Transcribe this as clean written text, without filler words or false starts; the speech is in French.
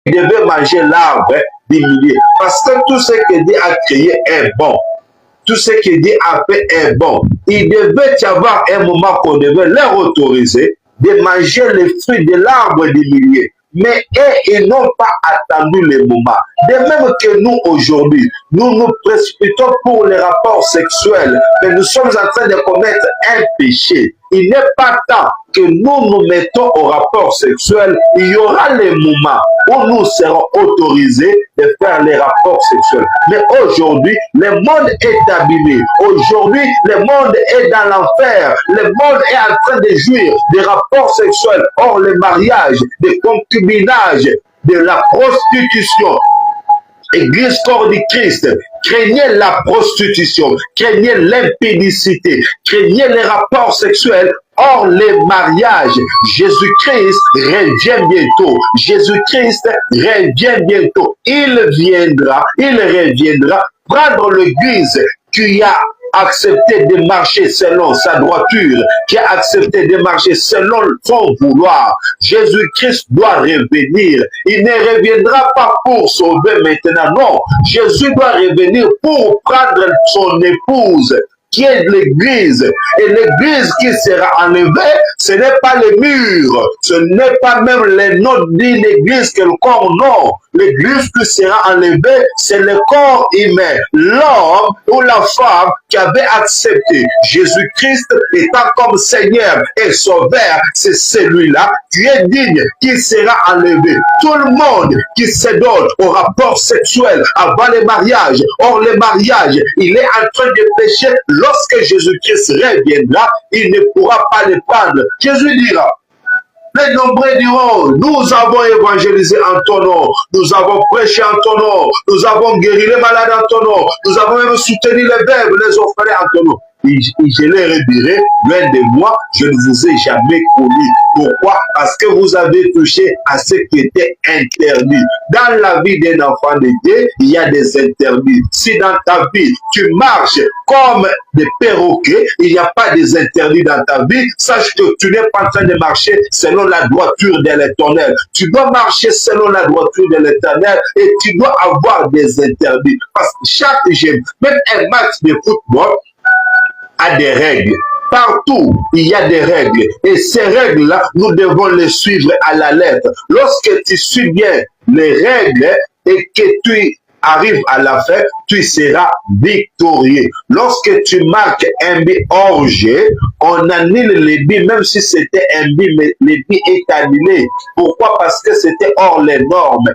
devait manger l'arbre du milieu. Parce que tout ce que Dieu a créé est bon. Tout ce que Dieu a fait est bon. Il devait y avoir un moment qu'on devait leur autoriser de manger les fruits de l'arbre du milieu. Mais ils n'ont pas attendu le moment. De même que nous aujourd'hui, nous nous précipitons pour les rapports sexuels, mais nous sommes en train de commettre un péché. Il n'est pas temps que nous nous mettons au rapport sexuel. Il y aura les moments où nous serons autorisés de faire les rapports sexuels. Mais aujourd'hui, le monde est abîmé. Aujourd'hui, le monde est dans l'enfer. Le monde est en train de jouir des rapports sexuels. Or, le mariage, des concubinages, de la prostitution. Église corps du Christ, craignez la prostitution, craignez l'impudicité, craignez les rapports sexuels. Or, les mariages, Jésus-Christ revient bientôt. Jésus-Christ revient bientôt. Il reviendra prendre l'église qui a accepté de marcher selon sa droiture, qui a accepté de marcher selon son vouloir. Jésus-Christ doit revenir. Il ne reviendra pas pour sauver maintenant, non. Jésus doit revenir pour prendre son épouse, qui est l'Église. Et l'Église qui sera enlevée, ce n'est pas les murs, ce n'est pas même le nom d'une Église quelconque, non. L'Église qui sera enlevée, c'est le corps humain, l'homme ou la femme qui avait accepté Jésus-Christ étant comme Seigneur et Sauveur. C'est celui-là qui est digne, qui sera enlevé. Tout le monde qui se donne au rapport sexuel avant le mariage, or le mariage, il est en train de pécher. Lorsque Jésus-Christ reviendra, il ne pourra pas le prendre. Jésus dira, les nombreux diront, nous avons évangélisé en ton nom, nous avons prêché en ton nom, nous avons guéri les malades en ton nom, nous avons même soutenu les veuves, les orphelins en ton nom. Et je leur dirai, loin de moi, je ne vous ai jamais connu. Pourquoi? Parce que vous avez touché à ce qui était interdit. Dans la vie d'un enfant de Dieu, il y a des interdits. Si dans ta vie, tu marches comme des perroquets, il n'y a pas des interdits dans ta vie, sache que tu n'es pas en train de marcher selon la droiture de l'Éternel. Tu dois marcher selon la droiture de l'Éternel et tu dois avoir des interdits. Parce que chaque jour, même un match de football, a des règles. Partout, il y a des règles. Et ces règles-là, nous devons les suivre à la lettre. Lorsque tu suis bien les règles et que tu arrives à la fin, tu seras victorieux. Lorsque tu marques un but hors jeu, on annule les buts, même si c'était un but, mais le but est annulé. Pourquoi? Parce que c'était hors les normes.